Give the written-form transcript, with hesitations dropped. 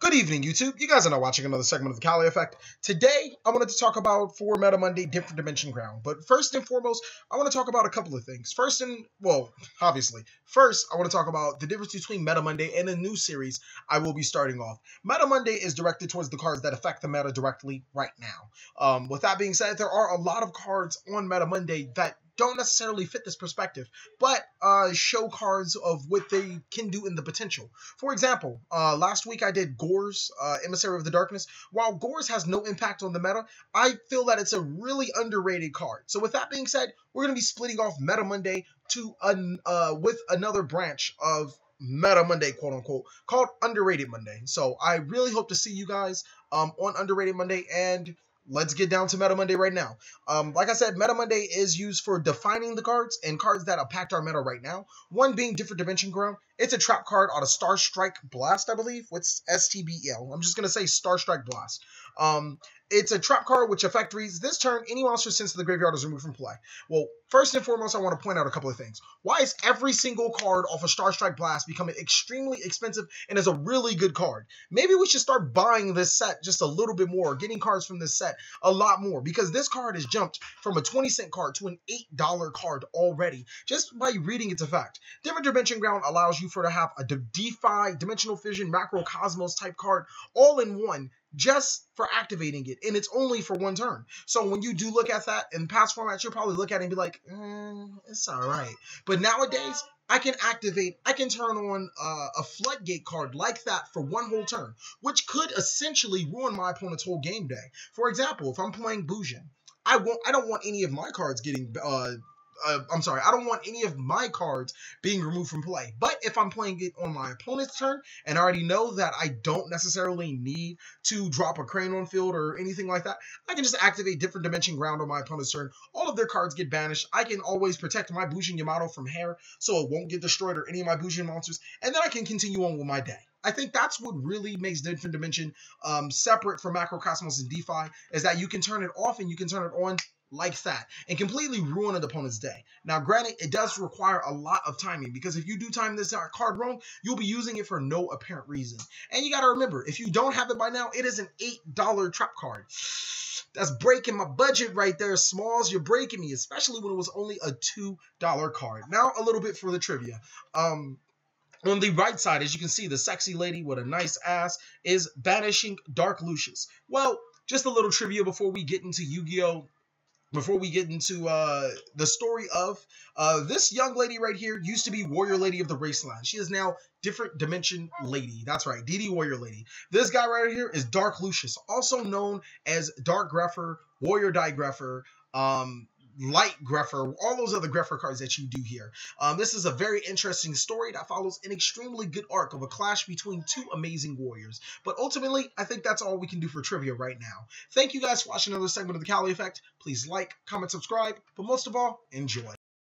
Good evening, YouTube. You guys are now watching another segment of the TheCaliEffect. Today, I wanted to talk about for Meta Monday, Different Dimension Ground. But first and foremost, I want to talk about a couple of things. First, I want to talk about the difference between Meta Monday and a new series I will be starting off. Meta Monday is directed towards the cards that affect the meta directly right now. With that being said, there are a lot of cards on Meta Monday that don't necessarily fit this perspective, but show cards of what they can do in the potential. For example, last week I did Gore's Emissary of the Darkness. While Gore's has no impact on the meta, I feel that it's a really underrated card. So with that being said, we're going to be splitting off Meta Monday to with another branch of Meta Monday, quote unquote, called Underrated Monday. So I really hope to see you guys on Underrated Monday, and let's get down to Meta Monday right now. Like I said, Meta Monday is used for defining the cards and cards that impact our meta right now. One being Different Dimension Ground. It's a trap card on a Star Strike Blast, I believe. What's STBL? I'm just going to say Star Strike Blast. It's a trap card which effect reads, this turn, any monster sent to the graveyard is removed from play. Well, first and foremost, I want to point out a couple of things. Why is every single card off a Star Strike Blast becoming extremely expensive and is a really good card? Maybe we should start buying this set just a little bit more, getting cards from this set a lot more, because this card has jumped from a 20-cent card to an $8 card already, just by reading its effect. Different Dimension Ground allows you to have a DeFi, Dimensional Fission, Macrocosmos type card all in one, just for activating it, and it's only for one turn. So when you do look at that in past formats, you'll probably look at it and be like, it's all right. But nowadays, I can turn on a floodgate card like that for one whole turn, which could essentially ruin my opponent's whole game day. For example, if I'm playing Bujin, I don't want any of my cards getting I don't want any of my cards being removed from play. But if I'm playing it on my opponent's turn, and I already know that I don't necessarily need to drop a Crane on field or anything like that, I can just activate Different Dimension Ground on my opponent's turn. All of their cards get banished. I can always protect my Bujin Yamato from hair, so it won't get destroyed or any of my Bujin monsters, and then I can continue on with my day. I think that's what really makes Different Dimension separate from Macrocosmos and DeFi, is that you can turn it off and you can turn it on like that and completely ruin an opponent's day. Now, granted, it does require a lot of timing, because if you do time this card wrong, you'll be using it for no apparent reason. And you got to remember, if you don't have it by now, it is an $8 trap card. That's breaking my budget right there, Smalls. You're breaking me, especially when it was only a $2 card. Now, a little bit for the trivia. On the right side, as you can see, the sexy lady with a nice ass is banishing Dark Lucius. Well, just a little trivia before we get into YuGiOh. Before we get into the story of this young lady right here used to be Warrior Lady of the Raceland. She is now Different Dimension Lady. That's right, DD Warrior Lady. This guy right here is Dark Lucius, also known as Dark Grepher, Warrior Die Grepher, Light Grepher, all those other Grepher cards that you do here. This is a very interesting story that follows an extremely good arc of a clash between two amazing warriors. But ultimately, I think that's all we can do for trivia right now. Thank you guys for watching another segment of the TheCaliEffect. Please like, comment, subscribe, but most of all, enjoy.